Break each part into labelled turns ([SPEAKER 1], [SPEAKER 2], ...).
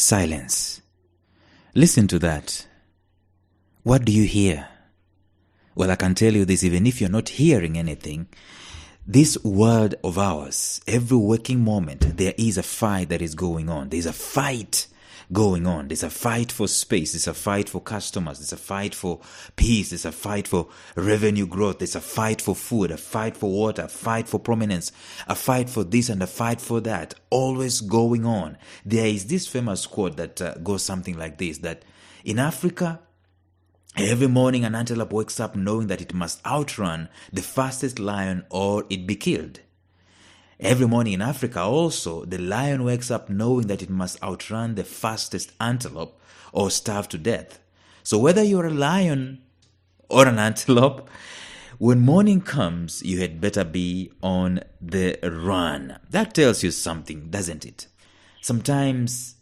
[SPEAKER 1] Silence. Listen to that. What do you hear? Well, I can tell you this, even if you're not hearing anything, this world of ours, every waking moment, there is a fight that is going on. There's a fight going on. There's a fight for space. There's a fight for customers. There's a fight for peace. There's a fight for revenue growth. There's a fight for food, a fight for water, a fight for prominence, a fight for this and a fight for that. Always going on. There is this famous quote that goes something like this, that in Africa, every morning an antelope wakes up knowing that it must outrun the fastest lion or it be killed. Every morning in Africa also, the lion wakes up knowing that it must outrun the fastest antelope or starve to death. So whether you're a lion or an antelope, when morning comes, you had better be on the run. That tells you something, doesn't it? Sometimes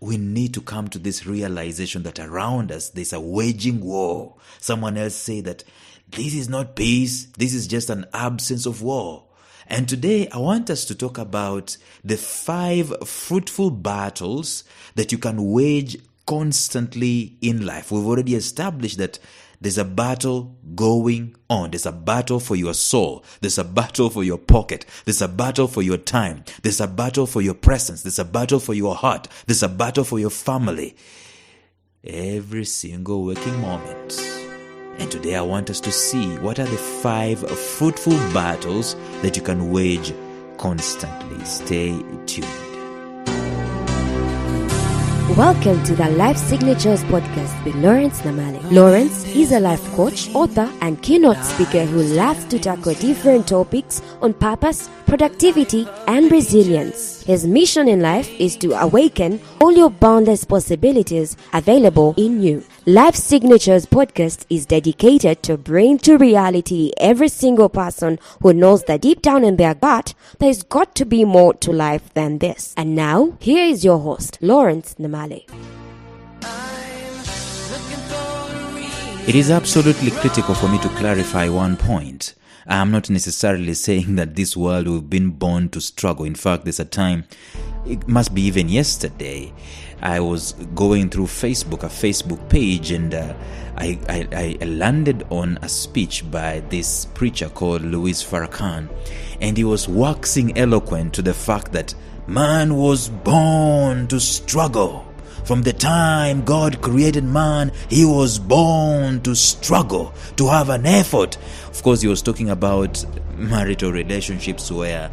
[SPEAKER 1] we need to come to this realization that around us there's a waging war. Someone else say that this is not peace, this is just an absence of war. And today I want us to talk about the 5 fruitful battles that you can wage constantly in life. We've already established that there's a battle going on. There's a battle for your soul. There's a battle for your pocket. There's a battle for your time. There's a battle for your presence. There's a battle for your heart. There's a battle for your family. Every single waking moment. And today I want us to see what are the 5 fruitful battles that you can wage constantly. Stay tuned.
[SPEAKER 2] Welcome to the Life Signatures podcast with Lawrence Namale. Lawrence is a life coach, author, and keynote speaker who loves to tackle different topics on purpose, productivity, and resilience. His mission in life is to awaken all your boundless possibilities available in you. Life Signatures podcast is dedicated to bring to reality every single person who knows that deep down in their gut, there's got to be more to life than this. And now, here is your host, Lawrence Namale.
[SPEAKER 1] It is absolutely critical for me to clarify one point. I am not necessarily saying that this world we've been born to struggle. In fact, there's a time, it must be even yesterday, I was going through Facebook, a Facebook page, and I landed on a speech by this preacher called Louis Farrakhan, and he was waxing eloquent to the fact that man was born to struggle. From the time God created man, he was born to struggle, to have an effort. Of course, he was talking about marital relationships where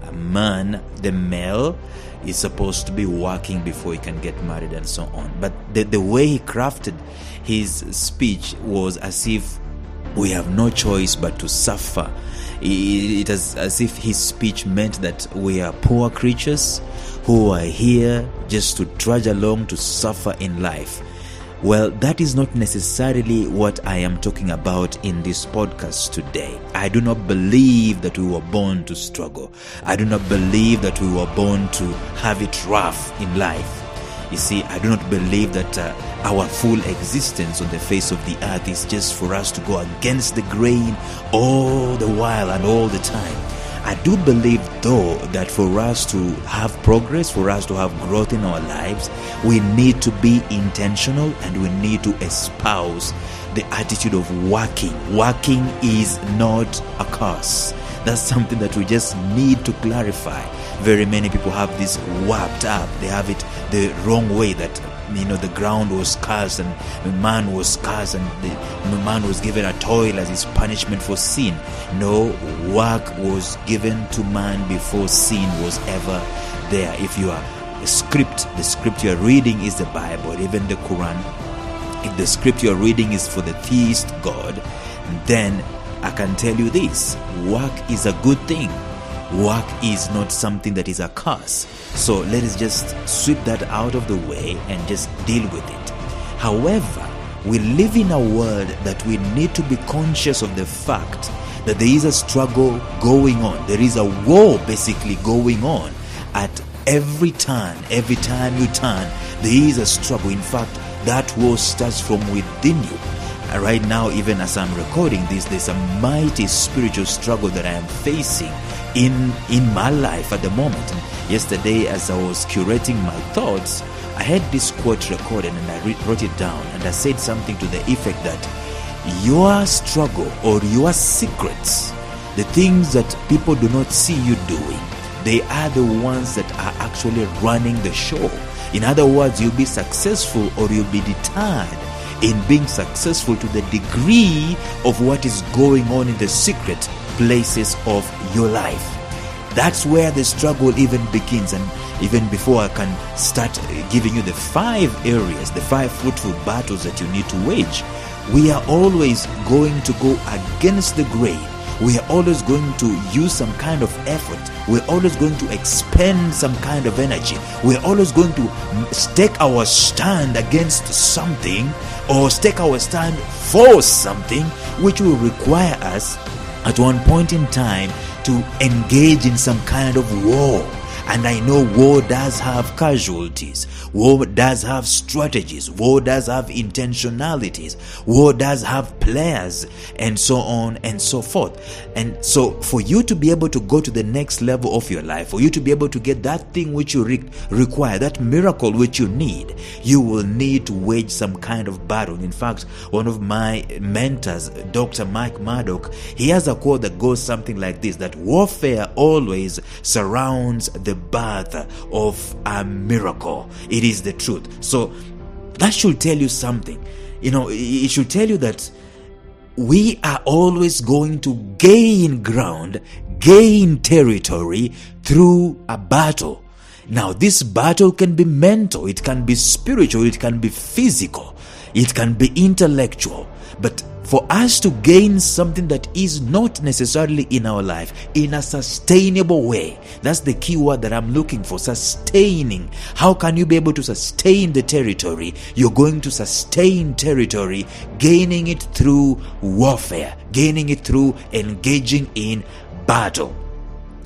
[SPEAKER 1] a man, the male, is supposed to be working before he can get married and so on. But the way he crafted his speech was as if we have no choice but to suffer. It is as if his speech meant that we are poor creatures who are here just to trudge along, to suffer in life. Well, that is not necessarily what I am talking about in this podcast today. I do not believe that we were born to struggle. I do not believe that we were born to have it rough in life. You see, I do not believe that our full existence on the face of the earth is just for us to go against the grain all the while and all the time. I do believe, though, that for us to have progress, for us to have growth in our lives, we need to be intentional and we need to espouse the attitude of working. Working is not a curse. That's something that we just need to clarify. Very many people have this warped up. They have it the wrong way, that the ground was cursed and the man was cursed and the man was given a toil as his punishment for sin. No, work was given to man before sin was ever there. If you are the script you are reading is the Bible, even the Quran. If the script you are reading is for the theist God, then I can tell you this: work is a good thing. Work is not something that is a curse. So let us just sweep that out of the way and just deal with it. However, we live in a world that we need to be conscious of the fact that there is a struggle going on. There is a war basically going on at every turn. Every time you turn, there is a struggle. In fact, that war starts from within you. right now, even as I'm recording this, there's a mighty spiritual struggle that I am facing in my life at the moment. And yesterday, as I was curating my thoughts, I had this quote recorded and I wrote it down, and I said something to the effect that your struggle or your secrets, the things that people do not see you doing, they are the ones that are actually running the show. In other words, you'll be successful or you'll be deterred in being successful to the degree of what is going on in the secret places of your life. That's where the struggle even begins. And even before I can start giving you the 5 areas, the 5 fruitful battles that you need to wage, we are always going to go against the grain. We are always going to use some kind of effort. We're always going to expend some kind of energy. We're always going to stake our stand against something or stake our stand for something which will require us at one point in time to engage in some kind of war. And I know war does have casualties. War does have strategies. War does have intentionalities. War does have players, and so on and so forth. And so for you to be able to go to the next level of your life, for you to be able to get that thing which you require, that miracle which you need, you will need to wage some kind of battle. In fact, one of my mentors, Dr. Mike Murdoch, he has a quote that goes something like this, that warfare always surrounds the birth of a miracle. It is the truth. So that should tell you something. It should tell you that we are always going to gain ground, gain territory through a battle. Now, this battle can be mental, it can be spiritual, it can be physical, it can be intellectual. But for us to gain something that is not necessarily in our life in a sustainable way, that's the key word that I'm looking for, sustaining. How can you be able to sustain the territory? You're going to sustain territory, gaining it through warfare, gaining it through engaging in battle.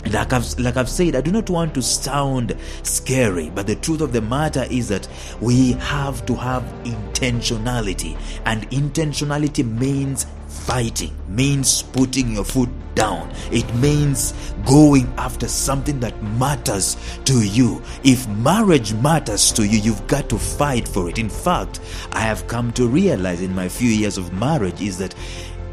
[SPEAKER 1] Like I've said, I do not want to sound scary, but the truth of the matter is that we have to have intentionality, and intentionality means fighting, means putting your foot down. It means going after something that matters to you. If marriage matters to you, you've got to fight for it. In fact, I have come to realize in my few years of marriage is that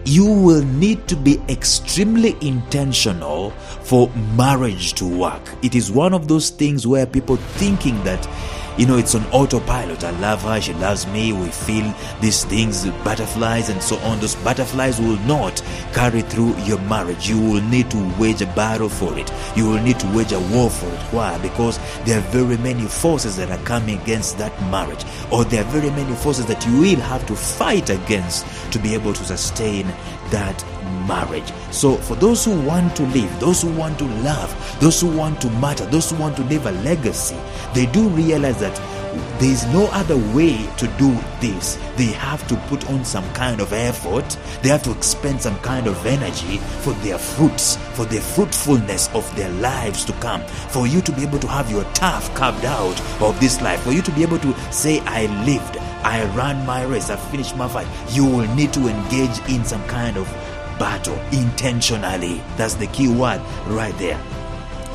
[SPEAKER 1] you will need to be extremely intentional for marriage to work. It is one of those things where people thinking that, it's on autopilot. I love her, she loves me, we feel these things, butterflies and so on. Those butterflies will not carry through your marriage. You will need to wage a battle for it. You will need to wage a war for it. Why? Because there are very many forces that are coming against that marriage, or there are very many forces that you will have to fight against to be able to sustain that marriage. So for those who want to live, those who want to love, those who want to matter, those who want to leave a legacy, they do realize that there is no other way to do this. They have to put on some kind of effort. They have to expend some kind of energy for their fruits, for the fruitfulness of their lives to come. For you to be able to have your turf carved out of this life, for you to be able to say, I lived, I ran my race, I finished my fight, you will need to engage in some kind of battle intentionally. That's the key word right there.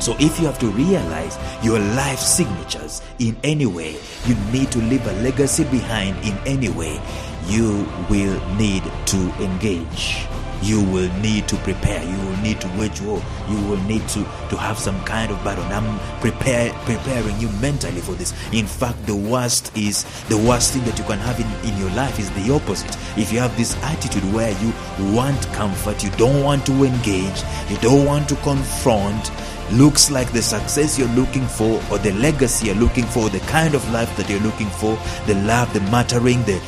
[SPEAKER 1] So if you have to realize your life signatures in any way, you need to leave a legacy behind in any way, you will need to engage. You will need to prepare. You will need to wage war. You will need to have some kind of battle. And I'm preparing you mentally for this. In fact, the worst thing that you can have in your life is the opposite. If you have this attitude where you want comfort, you don't want to engage, you don't want to confront, looks like the success you're looking for, or the legacy you're looking for, the kind of life that you're looking for, the love, the mattering, the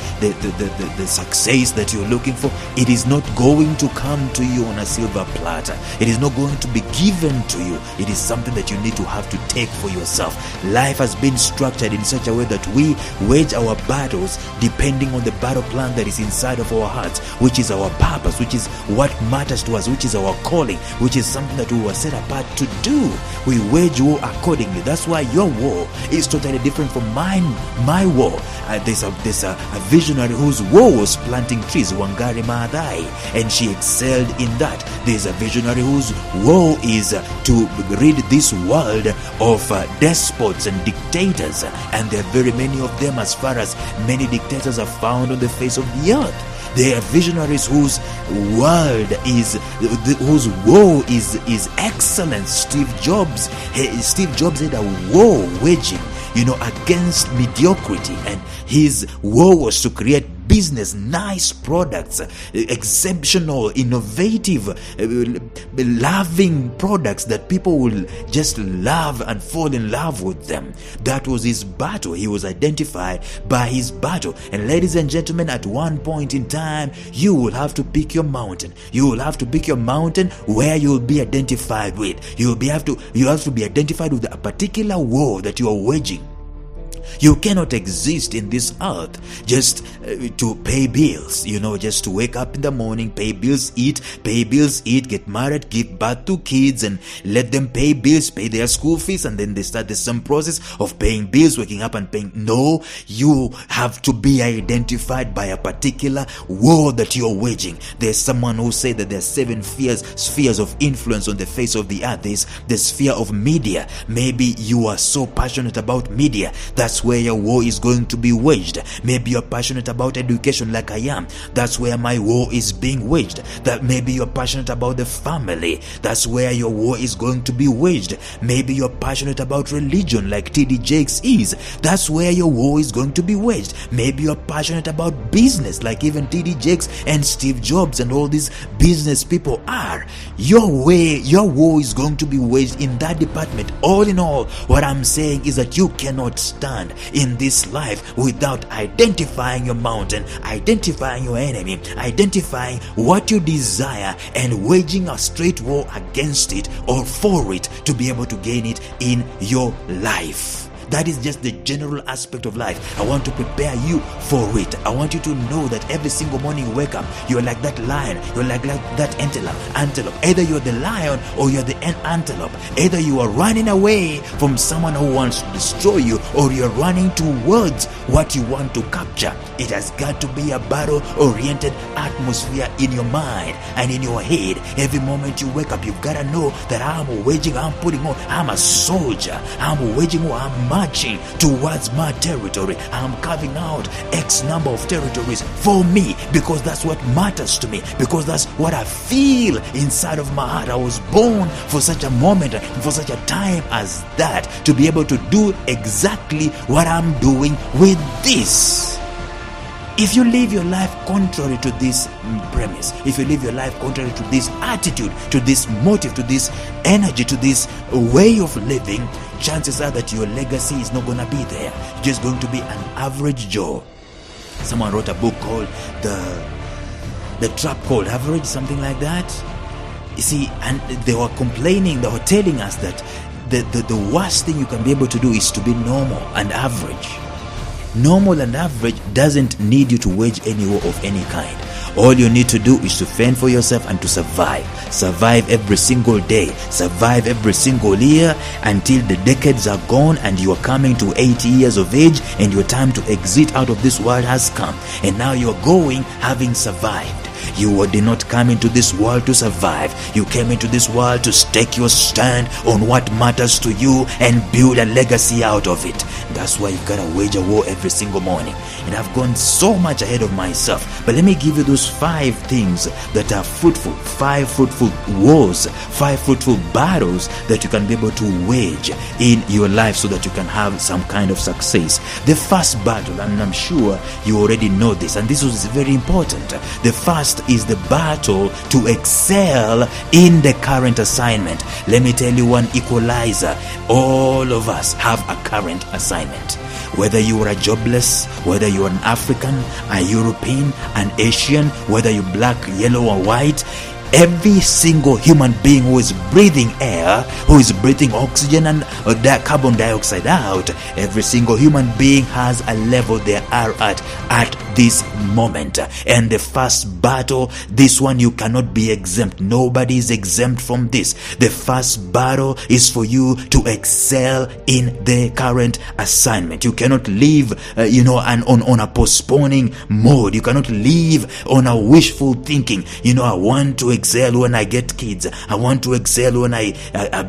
[SPEAKER 1] success that you're looking for, it is not going to come to you on a silver platter. It is not going to be given to you. It is something that you need to have to take for yourself. Life has been structured in such a way that we wage our battles depending on the battle plan that is inside of our hearts, which is our purpose, which is what matters to us, which is our calling, which is something that we were set apart to do. too. We wage war accordingly. That's why your war is totally different from my war. There's a visionary whose war was planting trees, Wangari Maathai, and she excelled in that. There's a visionary whose war is to rid this world of despots and dictators, and there are very many of them, as far as many dictators are found on the face of the earth. They are visionaries whose war is excellence. Steve Jobs had a war waging, against mediocrity, and his war was to create business, nice products, exceptional, innovative, loving products that people will just love and fall in love with them. That was his battle. He was identified by his battle. And ladies and gentlemen, at one point in time, you will have to pick your mountain. You will have to pick your mountain where you will be identified with. You have to be identified with a particular war that you are waging. You cannot exist in this earth just to pay bills, just to wake up in the morning, pay bills, eat, get married, give birth to kids, and let them pay bills, pay their school fees, and then they start the same process of paying bills, waking up and paying. No, you have to be identified by a particular war that you're waging. There's someone who said that there's 7 spheres of influence on the face of the earth. There's the sphere of media. Maybe you are so passionate about media. That's where your war is going to be waged. Maybe you're passionate about education like I am. That's where my war is being waged. That maybe you're passionate about the family. That's where your war is going to be waged. Maybe you're passionate about religion like TD Jakes is. That's where your war is going to be waged. Maybe you're passionate about business like even TD Jakes and Steve Jobs and all these business people are. Your war is going to be waged in that department. All in all, what I'm saying is that you cannot stand in this life without identifying your mountain, identifying your enemy, identifying what you desire, and waging a straight war against it or for it to be able to gain it in your life. That is just the general aspect of life. I want to prepare you for it. I want you to know that every single morning you wake up, you're like that lion, you're like that antelope. Either you're the lion or you're the antelope. Either you are running away from someone who wants to destroy you, or you're running towards what you want to capture. It has got to be a battle-oriented atmosphere in your mind and in your head. Every moment you wake up, you've got to know that I'm a soldier. I'm waging war. I'm marching towards my territory. I'm carving out X number of territories for me, because that's what matters to me, because that's what I feel inside of my heart. I was born for such a moment, for such a time as that, to be able to do exactly what I'm doing with this. If you live your life contrary to this premise, if you live your life contrary to this attitude, to this motive, to this energy, to this way of living, chances are that your legacy is not going to be there. You're just going to be an average Joe. Someone wrote a book called The Trap Called Average, something like that. You see, and they were telling us that the worst thing you can be able to do is to be normal and average. Normal and average doesn't need you to wage any war of any kind. All you need to do is to fend for yourself and to survive. Survive every single day. Survive every single year until the decades are gone and you are coming to 80 years of age and your time to exit out of this world has come. And now you are going having survived. You did not come into this world to survive. You came into this world to stake your stand on what matters to you and build a legacy out of it. That's why you've got to wage a war every single morning. And I've gone so much ahead of myself. But let me give you those 5 things that are fruitful. 5 fruitful wars, 5 fruitful battles that you can be able to wage in your life so that you can have some kind of success. The first battle, and I'm sure you already know this, and this was very important. The first is the battle to excel in the current assignment. Let me tell you one equalizer. All of us have a current assignment. Whether you are a jobless, whether you are an African, a European, an Asian, whether you're black, yellow or white, Every single human being who is breathing air, who is breathing oxygen and carbon dioxide out, every single human being has a level they are at this moment. And the first battle, this one you cannot be exempt. Nobody is exempt from this. The first battle is for you to excel in the current assignment. You cannot live on a postponing mode. You cannot live on a wishful thinking. I want to excel when I get kids. I want to excel when I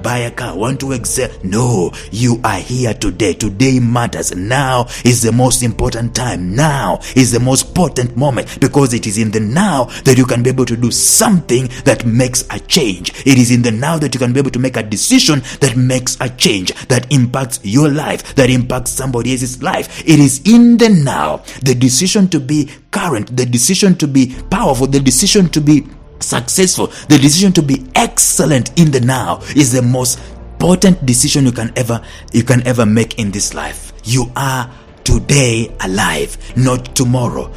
[SPEAKER 1] buy a car. I want to excel. No, you are here today. Today matters. Now is the most important time. Now is the most potent moment, because it is in the now that you can be able to do something that makes a change. It is in the now that you can be able to make a decision that makes a change, that impacts your life, that impacts somebody else's life. It is in the now. The decision to be current, the decision to be powerful, the decision to be successful, the decision to be excellent in the now is the most potent decision you can ever make in this life. You are today alive, not tomorrow.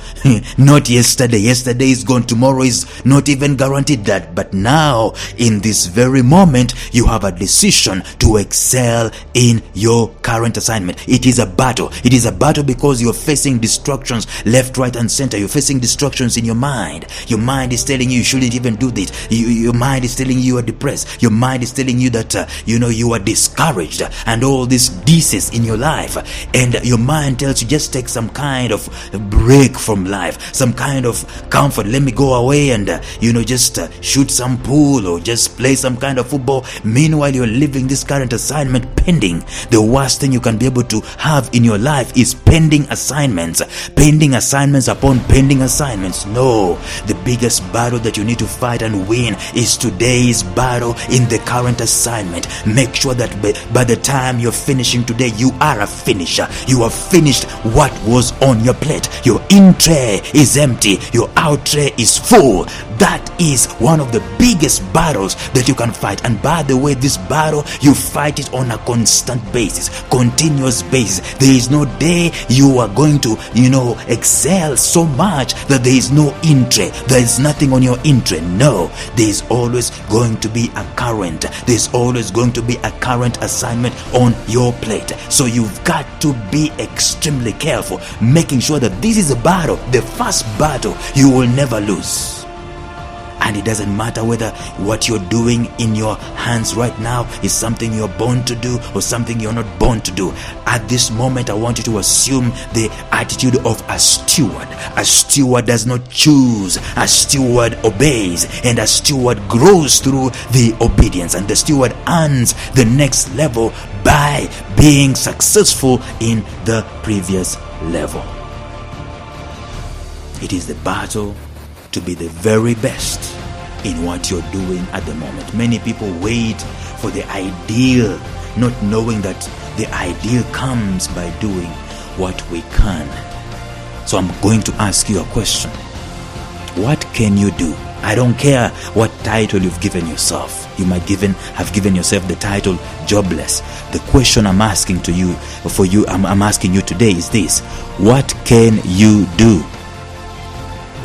[SPEAKER 1] Not yesterday. Yesterday is gone. Tomorrow is not even guaranteed that. But now, in this very moment, you have a decision to excel in your current assignment. It is a battle. It is a battle because you're facing distractions left, right, and center. You're facing distractions in your mind. Your mind is telling you shouldn't even do this. Your mind is telling you are depressed. Your mind is telling you that you are discouraged and all these diseases in your life. And your mind tells you just take some kind of break from life, some kind of comfort. Let me go away and just shoot some pool or just play some kind of football. Meanwhile, you're living this current assignment pending. The worst thing you can be able to have in your life is pending assignments upon pending assignments. No, the biggest battle that you need to fight and win is today's battle in the current assignment. Make sure that by the time you're finishing today, you are a finisher. You have finished what was on your plate. Your in tray is empty, your out tray is full. That is one of the biggest battles that you can fight. And by the way, this battle, you fight it on a constant basis, continuous basis. There is no day you are going to excel so much that there is no in tray, there is nothing on your in tray. No, there is always going to be a current, there's always going to be a current assignment on your plate. So you've got to be extremely careful, making sure that this is a battle, the first battle you will never lose. And it doesn't matter whether what you're doing in your hands right now is something you're born to do or something you're not born to do. At this moment, I want you to assume the attitude of a steward. A steward does not choose. A steward obeys. And a steward grows through the obedience. And the steward earns the next level by being successful in the previous level. It is the battle to be the very best in what you're doing at the moment. Many people wait for the ideal, not knowing that the ideal comes by doing what we can. So I'm going to ask you a question. What can you do? I don't care what title you've given yourself. You might have given yourself the title jobless. The question I'm asking I'm asking you today is this: what can you do?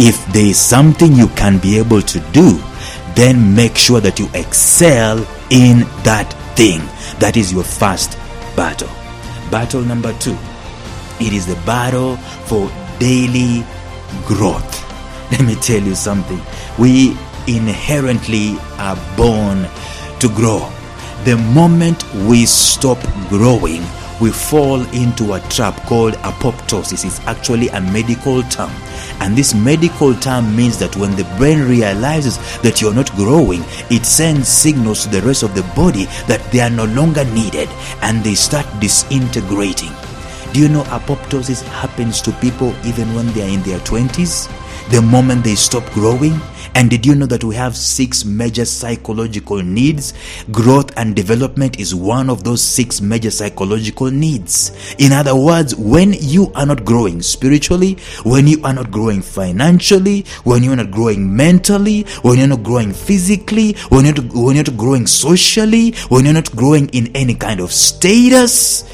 [SPEAKER 1] If there is something you can be able to do, then make sure that you excel in that thing. That is your first battle. Battle number 2. It is the battle for daily growth. Let me tell you something. We inherently are born to grow. The moment we stop growing, we fall into a trap called apoptosis. It's actually a medical term. And this medical term means that when the brain realizes that you're not growing, it sends signals to the rest of the body that they are no longer needed, and they start disintegrating. Do you know apoptosis happens to people even when they are in their 20s? The moment they stop growing. And did you know that we have 6 major psychological needs? Growth and development is one of those 6 major psychological needs. In other words, when you are not growing spiritually, when you are not growing financially, when you're not growing mentally, when you're not growing physically, when you're not growing socially, when you're not growing in any kind of status,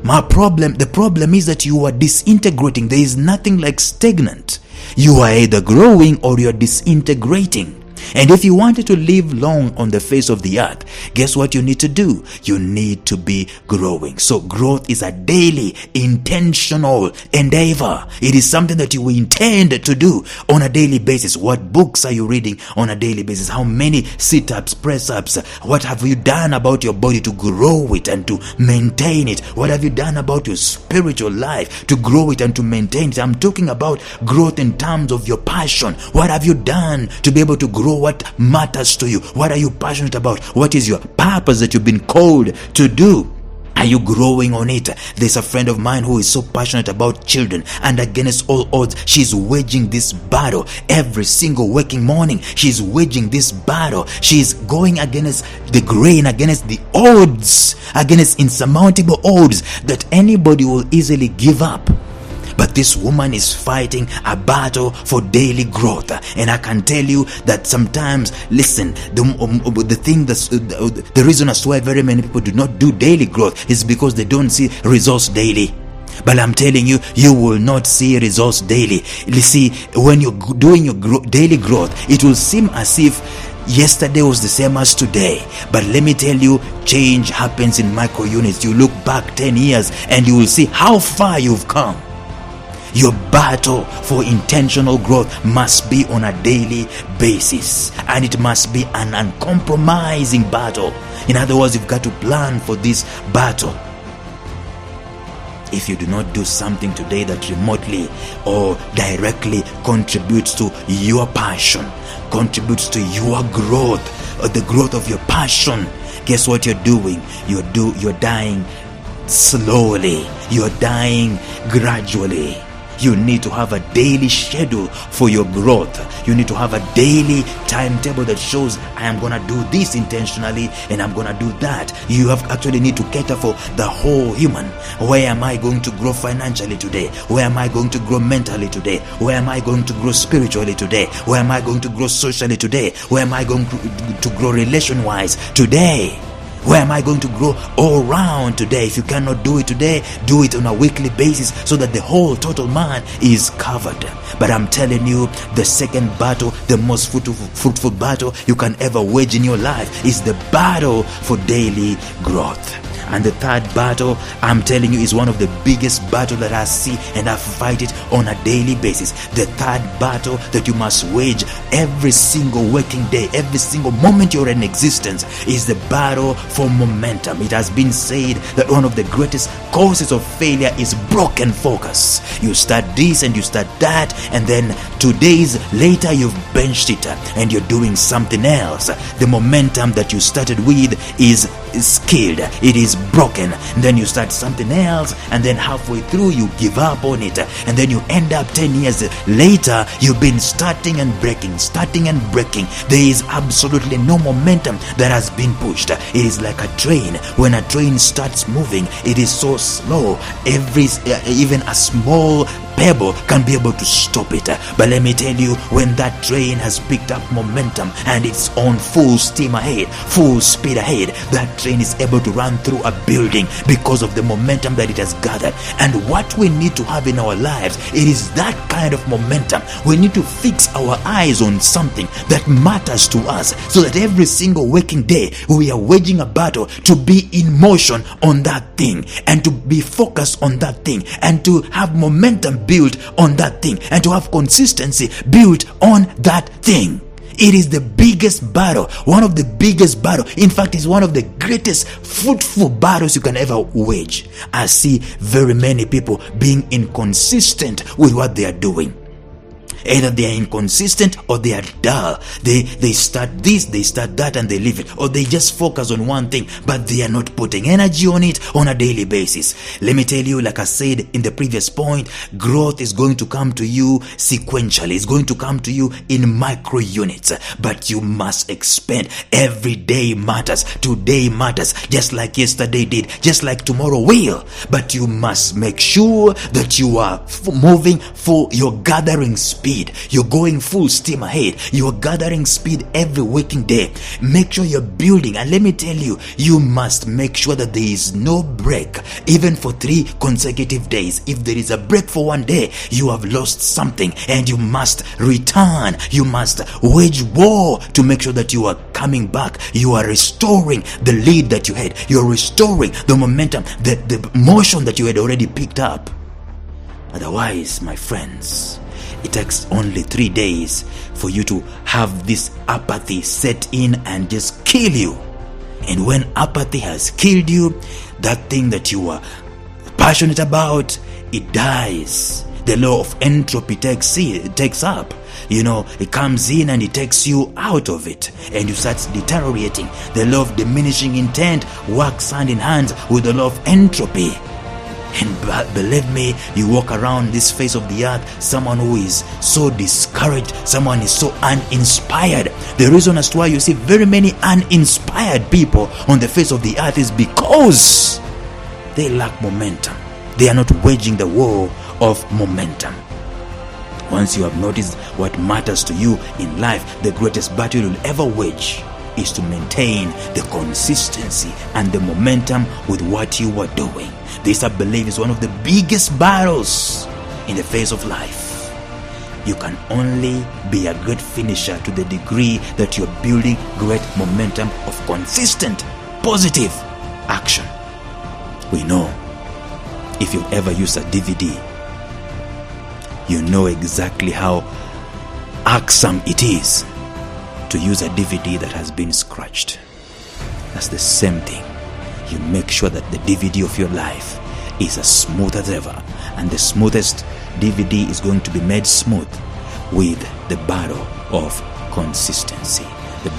[SPEAKER 1] the problem is that you are disintegrating. There is nothing like stagnant. You are either growing or you're disintegrating. And if you wanted to live long on the face of the earth, guess what you need to do? You need to be growing. So growth is a daily, intentional endeavor. It is something that you intend to do on a daily basis. What books are you reading on a daily basis? How many sit-ups, press-ups? What have you done about your body to grow it and to maintain it? What have you done about your spiritual life to grow it and to maintain it? I'm talking about growth in terms of your passion. What have you done to be able to grow what matters to you? What are you passionate about? What is your purpose that you've been called to do? Are you growing on it? There's a friend of mine who is so passionate about children, and against all odds, she's waging this battle every single waking morning. She's waging this battle. She's going against the grain, against the odds, against insurmountable odds that anybody will easily give up. But this woman is fighting a battle for daily growth. And I can tell you that sometimes, listen, the reason as to why very many people do not do daily growth is because they don't see results daily. But I'm telling you, you will not see results daily. You see, when you're doing your daily growth, it will seem as if yesterday was the same as today. But let me tell you, change happens in micro units. You look back 10 years and you will see how far you've come. Your battle for intentional growth must be on a daily basis, and it must be an uncompromising battle. In other words, you've got to plan for this battle. If you do not do something today that remotely or directly contributes to your passion, contributes to your growth, or the growth of your passion, guess what you're doing? You're dying slowly. You're dying gradually. You need to have a daily schedule for your growth. You need to have a daily timetable that shows, I am going to do this intentionally and I'm going to do that. You actually need to cater for the whole human. Where am I going to grow financially today? Where am I going to grow mentally today? Where am I going to grow spiritually today? Where am I going to grow socially today? Where am I going to grow relation-wise today? Where am I going to grow all round today? If you cannot do it today, do it on a weekly basis so that the whole total man is covered. But I'm telling you, the second battle, the most fruitful battle you can ever wage in your life is the battle for daily growth. And the third battle, I'm telling you, is one of the biggest battles that I see and I fight it on a daily basis. The third battle that you must wage every single working day, every single moment you're in existence, is the battle for momentum. It has been said that one of the greatest causes of failure is broken focus. You start this and you start that, and then 2 days later you've benched it and you're doing something else. The momentum that you started with is skilled, it is broken. And then you start something else, and then halfway through you give up on it, and then you end up 10 years later you've been starting and breaking. There is absolutely no momentum that has been pushed. It is like a train. When a train starts moving, it is so slow. Even a small pebble can be able to stop it. But let me tell you, when that train has picked up momentum and it's on full steam ahead, full speed ahead, that train is able to run through a building because of the momentum that it has gathered. And what we need to have in our lives, it is that kind of momentum. We need to fix our eyes on something that matters to us, so that every single waking day we are waging a battle to be in motion on that thing, and to be focused on that thing, and to have momentum built on that thing, and to have consistency built on that thing. It is the biggest battle, one of the biggest battles. In fact, it's one of the greatest fruitful battles you can ever wage. I see very many people being inconsistent with what they are doing. Either they are inconsistent or they are dull. They start this, they start that, and they leave it. Or they just focus on one thing, but they are not putting energy on it on a daily basis. Let me tell you, like I said in the previous point, growth is going to come to you sequentially. It's going to come to you in micro units. But you must expand. Every day matters. Today matters. Just like yesterday did. Just like tomorrow will. But you must make sure that you are moving for your gathering speed. speed. You're going full steam ahead. You're gathering speed every waking day. Make sure you're building. And let me tell you, you must make sure that there is no break, even for 3 consecutive days. If there is a break for one day, you have lost something, and you must return. You must wage war to make sure that you are coming back. You are restoring the lead that you had. You're restoring the momentum, the motion that you had already picked up. Otherwise, my friends, it takes only 3 days for you to have this apathy set in and just kill you. And when apathy has killed you, that thing that you are passionate about, it dies. The law of entropy takes up. It comes in and it takes you out of it, and you start deteriorating. The law of diminishing intent works hand in hand with the law of entropy. And believe me, you walk around this face of the earth, someone who is so discouraged, someone is so uninspired. The reason as to why you see very many uninspired people on the face of the earth is because they lack momentum. They are not waging the war of momentum. Once you have noticed what matters to you in life, the greatest battle you'll ever wage is to maintain the consistency and the momentum with what you are doing. This, I believe, is one of the biggest battles in the face of life. You can only be a great finisher to the degree that you're building great momentum of consistent, positive action. We know, if you've ever used a DVD, you know exactly how irksome it is to use a DVD that has been scratched. That's the same thing. You make sure that the DVD of your life is as smooth as ever, and the smoothest DVD is going to be made smooth with the battle of consistency, the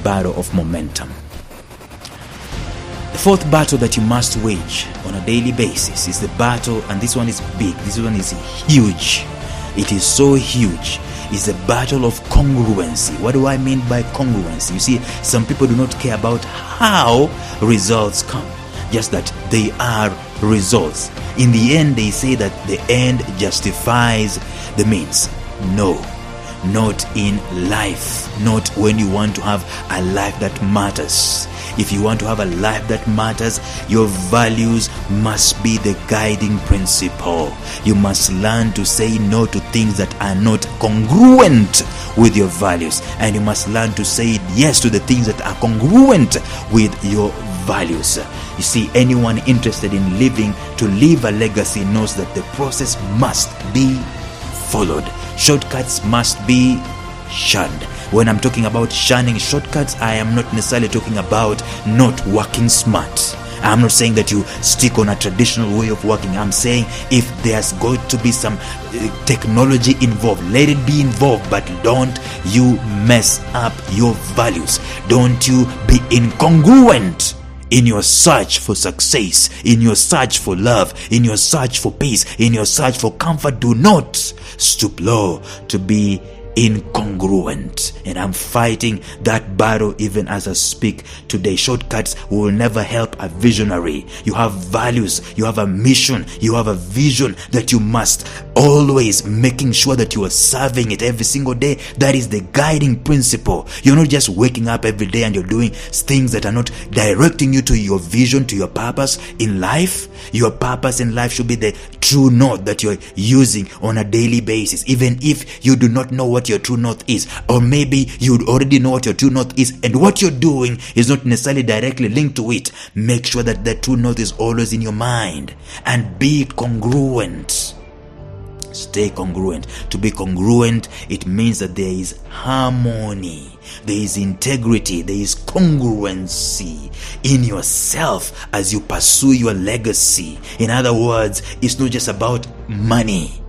[SPEAKER 1] battle of momentum. The fourth battle that you must wage on a daily basis is the battle, and this one is big, this one is huge. It is so huge. It's the battle of congruency. What do I mean by congruency? You see, some people do not care about how results come, just that they are results. In the end, they say that the end justifies the means. No, not in life. Not when you want to have a life that matters. If you want to have a life that matters, your values must be the guiding principle. You must learn to say no to things that are not congruent with your values, and you must learn to say yes to the things that are congruent with your values. You see, anyone interested in to leave a legacy knows that the process must be followed. Shortcuts must be shunned. When I'm talking about shunning shortcuts, I am not necessarily talking about not working smart. I'm not saying that you stick on a traditional way of working. I'm saying if there's going to be some technology involved, let it be involved, but don't you mess up your values. Don't you be incongruent in your search for success, in your search for love, in your search for peace, in your search for comfort. Do not stoop low to be incongruent. And I'm fighting that battle even as I speak today. Shortcuts will never help a visionary. You have values, you have a mission, you have a vision that you must always making sure that you are serving it every single day. That is the guiding principle. You're not just waking up every day and you're doing things that are not directing you to your vision, to your purpose in life. Your purpose in life should be the true north that you're using on a daily basis, even if you do not know what your true north is, or maybe you already know what your true north is and what you're doing is not necessarily directly linked to it. Make sure that the true north is always in your mind and be congruent. Stay congruent. To be congruent, it means that there is harmony, there is integrity, there is congruency in yourself as you pursue your legacy. In other words, it's not just about money,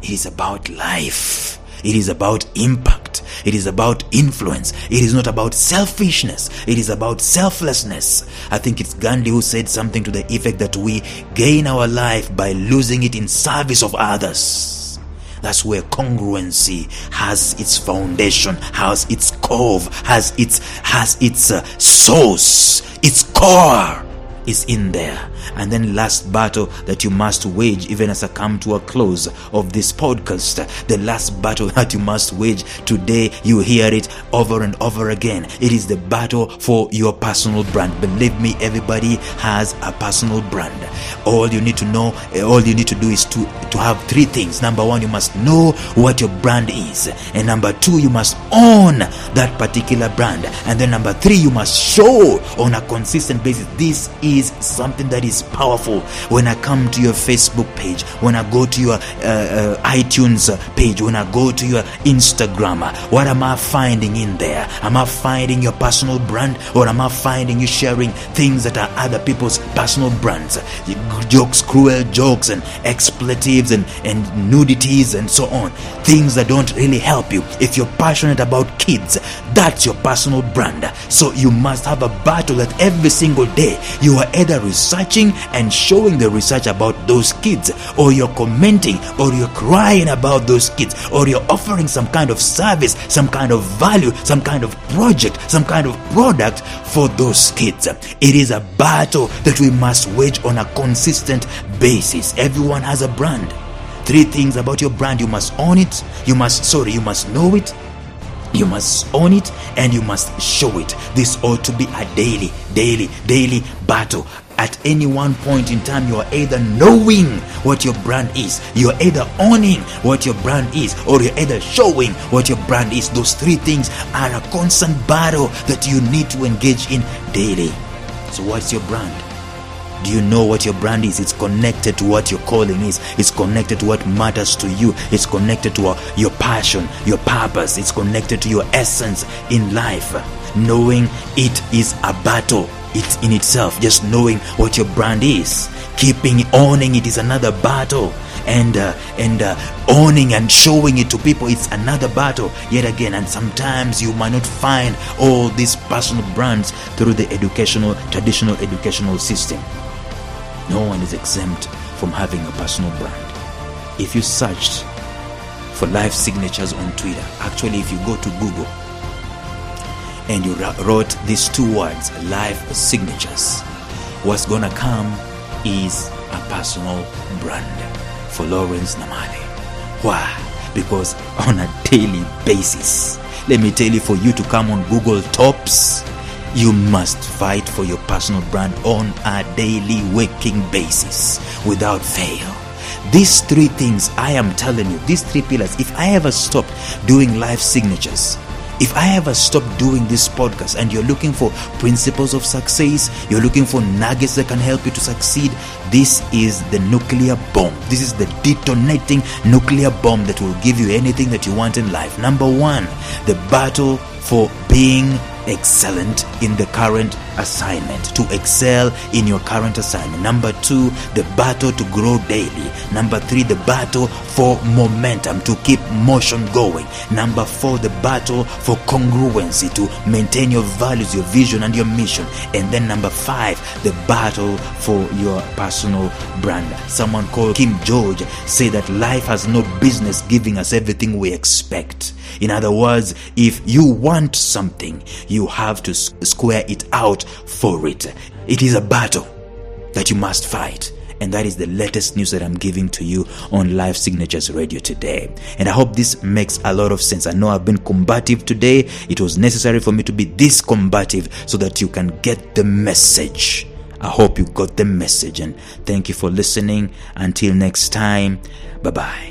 [SPEAKER 1] it is about life. It is about impact. It is about influence. It is not about selfishness. It is about selflessness. I think it's Gandhi who said something to the effect that we gain our life by losing it in service of others. That's where congruency has its foundation, has its cove, has its source, its core is in there. And then last battle that you must wage, even as I come to a close of this podcast, the last battle that you must wage today, you hear it over and over again. It is the battle for your personal brand. Believe me, everybody has a personal brand. All you need to know, all you need to do is to have three things. Number one, you must know what your brand is. And number two, you must own that particular brand. And then number three, you must show on a consistent basis. This is something that is powerful. When I come to your Facebook page, when I go to your iTunes page, when I go to your Instagram, what am I finding in there? Am I finding your personal brand, or am I finding you sharing things that are other people's personal brands? Jokes, cruel jokes and expletives and nudities and so on. Things that don't really help you. If you're passionate about kids, that's your personal brand. So you must have a battle that every single day you are either researching and showing the research about those kids, or you're commenting, or you're crying about those kids, or you're offering some kind of service, some kind of value, some kind of project, some kind of product for those kids. It is a battle that we must wage on a consistent basis. Everyone has a brand. Three things about your brand: you must own it, you must know it, you must own it, and you must show it. This ought to be a daily battle. At any one point in time, you are either knowing what your brand is, you are either owning what your brand is, or you're either showing what your brand is. Those three things are a constant battle that you need to engage in daily. So what's your brand? Do you know what your brand is? It's connected to what your calling is. It's connected to what matters to you. It's connected to your passion, your purpose. It's connected to your essence in life. Knowing it is a battle. It's in itself. Just knowing what your brand is, owning it is another battle. And owning and showing it to people, it's another battle yet again. And sometimes you might not find all these personal brands through the traditional educational system. No one is exempt from having a personal brand. If you searched for Life Signatures on Twitter, actually if you go to Google and you wrote these two words, Life Signatures, what's gonna come is a personal brand for Lawrence Namale. Why? Because on a daily basis, let me tell you, for you to come on Google Tops, you must fight for your personal brand on a daily working basis without fail. These three things, I am telling you, these three pillars, if I ever stopped doing Life Signatures, if I ever stop doing this podcast, and you're looking for principles of success, you're looking for nuggets that can help you to succeed, this is the nuclear bomb. This is the detonating nuclear bomb that will give you anything that you want in life. Number one, the battle for being excellent in the current assignment, to excel in your current assignment. Number two, the battle to grow daily. Number three, the battle for momentum, to keep motion going. Number four, the battle for congruency, to maintain your values, your vision, and your mission. And then number five, the battle for your personal brand. Someone called Kim George said that life has no business giving us everything we expect. In other words, if you want something, you have to square it out for it. It is a battle that you must fight. And that is the latest news that I'm giving to you on Life Signatures Radio today. And I hope this makes a lot of sense. I know I've been combative today. It was necessary for me to be this combative so that you can get the message. I hope you got the message. And thank you for listening. Until next time, bye-bye.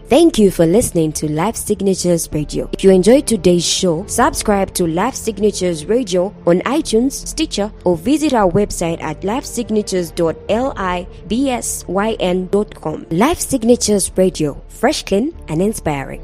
[SPEAKER 2] Thank you for listening to Life Signatures Radio. If you enjoyed today's show, subscribe to Life Signatures Radio on iTunes, Stitcher, or visit our website at lifesignatures.libsyn.com. Life Signatures Radio, fresh, clean, and inspiring.